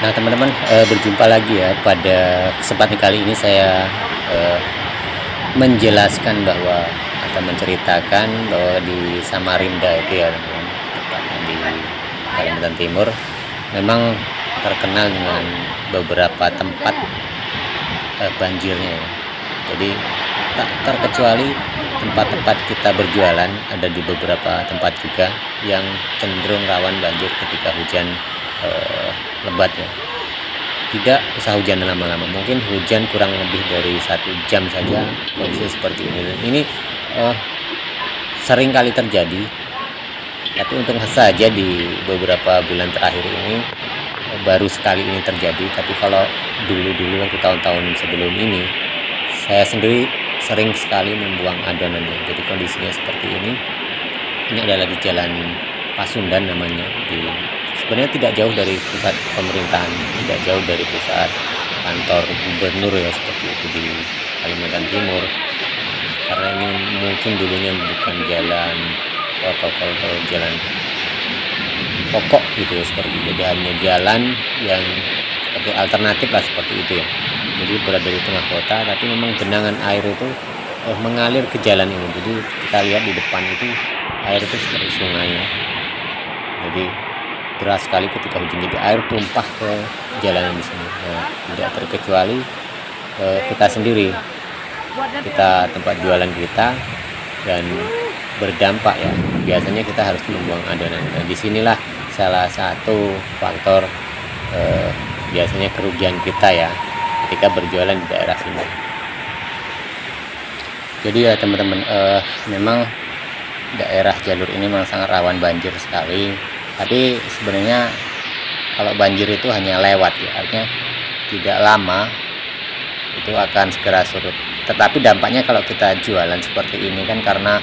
Nah teman-teman, berjumpa lagi ya. Pada kesempatan kali ini saya menjelaskan bahwa atau menceritakan bahwa di Samarinda itu ya teman-teman, tepatnya di Kalimantan Timur, memang terkenal dengan beberapa tempat banjirnya ya. Jadi tak terkecuali tempat-tempat kita berjualan, ada di beberapa tempat juga yang cenderung rawan banjir ketika hujan lebat ya. Tidak usah hujan lama-lama, mungkin hujan kurang lebih dari 1 jam saja kondisi seperti ini. Ini sering kali terjadi, tapi untung saja di beberapa bulan terakhir ini baru sekali ini terjadi. Tapi kalau dulu waktu tahun-tahun sebelum ini, saya sendiri sering sekali membuang adonannya. Jadi kondisinya seperti ini. Ini adalah di Jalan Pasundan namanya, sebenarnya tidak jauh dari pusat pemerintahan, tidak jauh dari pusat kantor gubernur ya, seperti itu di Kalimantan Timur. Karena ini mungkin dulunya bukan jalan protokol atau jalan pokok gitu ya, seperti itu. Jadi hanya jalan yang seperti alternatif lah, seperti itu ya. Jadi berada di tengah kota, tapi memang genangan air itu mengalir ke jalan ini. Jadi kita lihat di depan itu air itu seperti sungai ya. Jadi deras sekali ketika hujan, jadi air tumpah ke jalanan di sini. Nah, tidak terkecuali kita sendiri, kita tempat jualan kita, dan berdampak ya. Biasanya kita harus membuang adonan. Nah, disinilah salah satu faktor biasanya kerugian kita ya ketika berjualan di daerah sini. Jadi ya teman-teman, memang daerah jalur ini memang sangat rawan banjir sekali. Tapi sebenarnya kalau banjir itu hanya lewat ya, artinya tidak lama itu akan segera surut. Tetapi dampaknya kalau kita jualan seperti ini kan, karena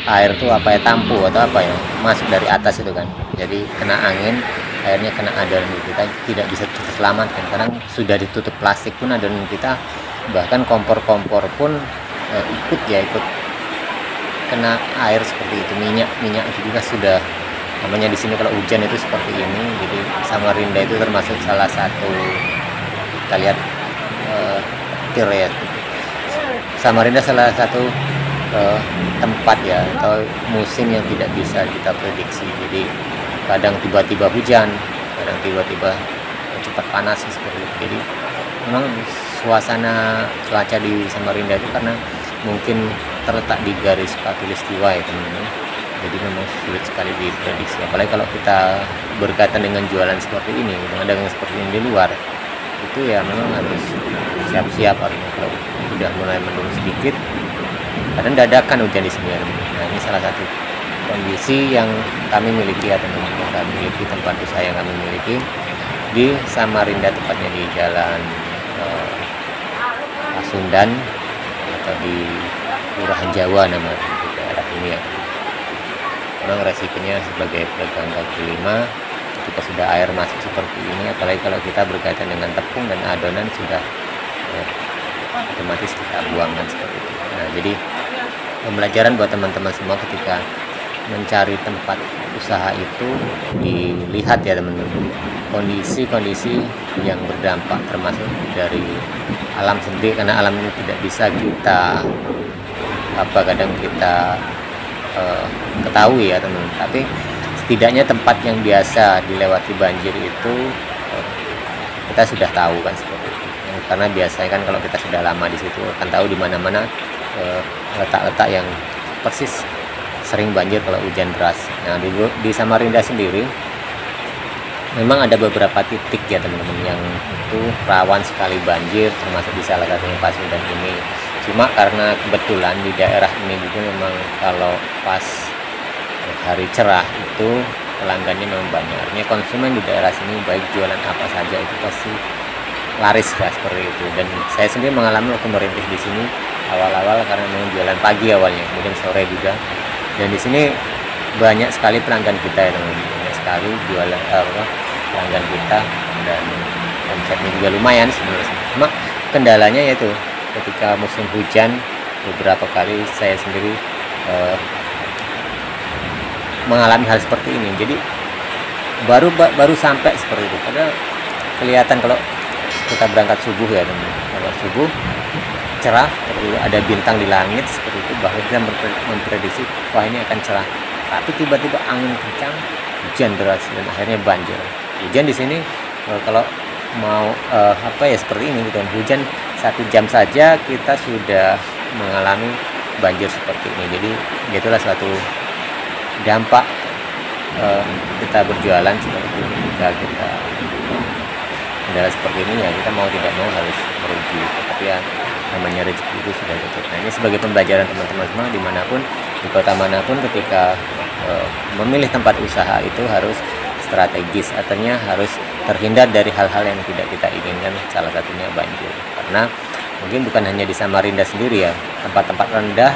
air itu apa ya, tampu atau apa ya, masuk dari atas itu kan. Jadi kena angin, airnya kena adonan kita, tidak bisa terselamatkan. Karena sudah ditutup plastik pun adonan kita, bahkan kompor-kompor pun ikut kena air seperti itu. Minyak itu juga sudah, namanya di sini kalau hujan itu seperti ini. Jadi Samarinda itu termasuk salah satu, kita lihat petir ya. Samarinda salah satu tempat ya, atau musim yang tidak bisa kita prediksi. Jadi kadang tiba-tiba hujan, kadang tiba-tiba cepat panas seperti itu. Jadi memang suasana cuaca di Samarinda itu karena mungkin terletak di garis khatulistiwa ya teman-teman. Jadi memang sulit sekali diprediksi, apalagi kalau kita berkaitan dengan jualan seperti ini, dengan dagang seperti ini di luar, itu ya memang harus siap-siap. Artinya kalau sudah mulai menurun sedikit, kadang dadakan hujan di sini ya. Nah, ini salah satu kondisi yang kami miliki ya teman-teman. Kami miliki tempat usaha yang kami miliki di Samarinda, tepatnya di Jalan Pasundan atau di Kelurahan Jawa nama di daerah ini ya. Memang resikonya sebagai pedagang kaki lima, ketika sudah air masuk seperti ini, apalagi kalau kita berkaitan dengan tepung dan adonan, sudah otomatis kita buangkan seperti itu. Nah, jadi pembelajaran buat teman-teman semua, ketika mencari tempat usaha itu dilihat ya teman-teman, kondisi-kondisi yang berdampak, termasuk dari alam sendiri, karena alam ini tidak bisa kita kadang kita ketahui ya teman-teman. Tapi setidaknya tempat yang biasa dilewati banjir itu kita sudah tahu kan, seperti itu. Karena biasanya kan kalau kita sudah lama di situ akan tahu di mana-mana letak-letak yang persis sering banjir kalau hujan deras. Nah, di Samarinda sendiri memang ada beberapa titik ya teman-teman yang itu rawan sekali banjir, termasuk di salah satunya Pasundan ini. Cuma karena kebetulan di daerah ini juga memang kalau pas hari cerah itu pelanggannya memang banyak. Artinya konsumen di daerah sini baik jualan apa saja itu pasti laris ya, seperti itu. Dan saya sendiri mengalami waktu merintis di sini awal-awal, karena memang jualan pagi awalnya, kemudian sore juga. Dan di sini banyak sekali pelanggan kita ya teman-teman, banyak sekali jualan pelanggan kita, dan omsetnya juga lumayan sebenarnya. Cuma kendalanya yaitu ketika musim hujan, beberapa kali saya sendiri mengalami hal seperti ini. Jadi baru sampai seperti itu, padahal kelihatan kalau kita berangkat subuh ya teman. Kalau subuh cerah, ada bintang di langit seperti itu, bahwa kita memprediksi wah ini akan cerah. Tapi tiba-tiba angin kencang, hujan deras dan akhirnya banjir. Hujan di sini kalau mau seperti ini gitu, hujan 1 jam saja kita sudah mengalami banjir seperti ini. Jadi itulah suatu dampak kita berjualan seperti ini. Jika kita kendala seperti ini ya kita mau tidak mau harus merugi, tapi ya namanya rezeki itu sudah tutup. Nah ini sebagai pembelajaran teman-teman semua, dimanapun di kota manapun ketika memilih tempat usaha itu harus strategis, artinya harus terhindar dari hal-hal yang tidak kita inginkan, salah satunya banjir. Karena mungkin bukan hanya di Samarinda sendiri ya, tempat-tempat rendah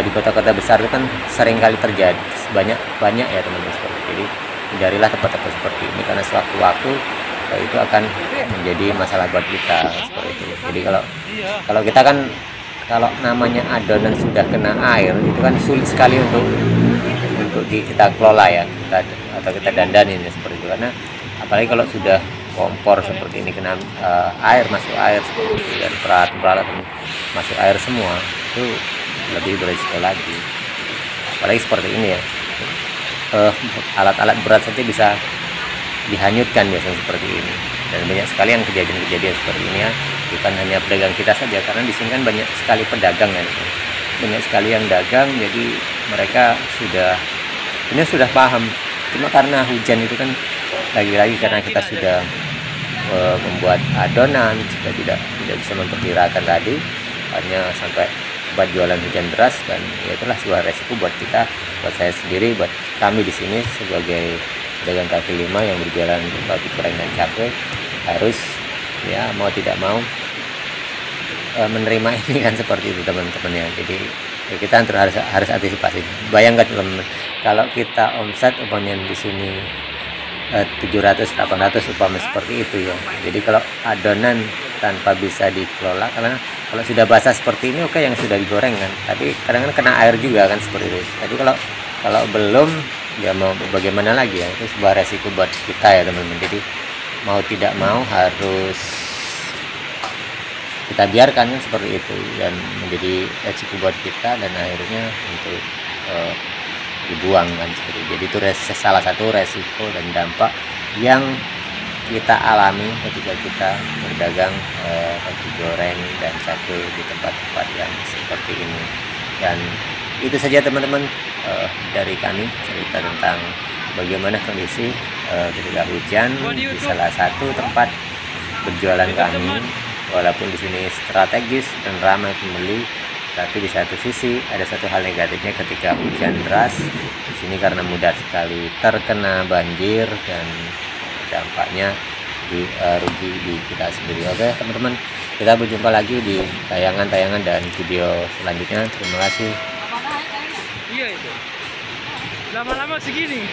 di kota-kota besar itu kan sering kali terjadi, banyak ya teman-teman seperti itu. Jadi hindarilah tempat-tempat seperti ini karena sewaktu-waktu itu akan menjadi masalah buat kita seperti itu. Jadi kalau kita kan kalau namanya adonan sudah kena air itu kan sulit sekali untuk kita kelola ya, kita dandanin ya, seperti itu. Karena apalagi kalau sudah kompor seperti ini kena masuk air seperti itu, dan peralatan masuk air semua, itu lebih berisiko lagi. Apalagi seperti ini ya, alat-alat berat saja bisa dihanyutkan biasanya seperti ini. Dan banyak sekali yang kejadian-kejadian seperti ini ya, bukan hanya pedagang kita saja, karena di sini kan banyak sekali pedagang kan, banyak sekali yang dagang. Jadi mereka sudah paham, cuma karena hujan itu kan lagi-lagi karena kita sudah membuat adonan sudah tidak bisa memperkirakan tadi, hanya sampai buat jualan hujan deras, dan ya itulah sebuah resiko buat kita, buat saya sendiri, buat kami di sini sebagai pedagang kaki lima yang berjualan batu goreng dan cakwe, harus ya mau tidak mau menerima ini kan seperti itu teman-teman ya. Jadi ya kita harus antisipasi. Bayangkan teman-teman, kalau kita omset umpamanya di sini 700-800 umpama seperti itu ya. Jadi kalau adonan tanpa bisa dikelola, karena kalau sudah basah seperti ini oke, yang sudah digoreng kan, tapi kadang-kadang kena air juga kan seperti itu. Jadi kalau belum ya mau bagaimana lagi ya, itu sebuah resiko buat kita ya teman-teman. Jadi mau tidak mau harus kita biarkan kan seperti itu, dan menjadi resiko buat kita, dan akhirnya untuk dibuang kan seperti itu. Jadi itu salah satu resiko dan dampak yang kita alami ketika kita berdagang roti goreng dan cakwe di tempat-tempat yang seperti ini. Dan itu saja teman-teman dari kami, cerita tentang bagaimana kondisi ketika hujan di salah satu tempat berjualan kami. Walaupun di sini strategis dan ramai pembeli, tapi di satu sisi ada satu hal negatifnya ketika hujan deras di sini, karena mudah sekali terkena banjir dan dampaknya rugi di kita sendiri. Oke teman-teman, kita berjumpa lagi di tayangan-tayangan dan video selanjutnya. Terima kasih. Iya itu lama-lama segini.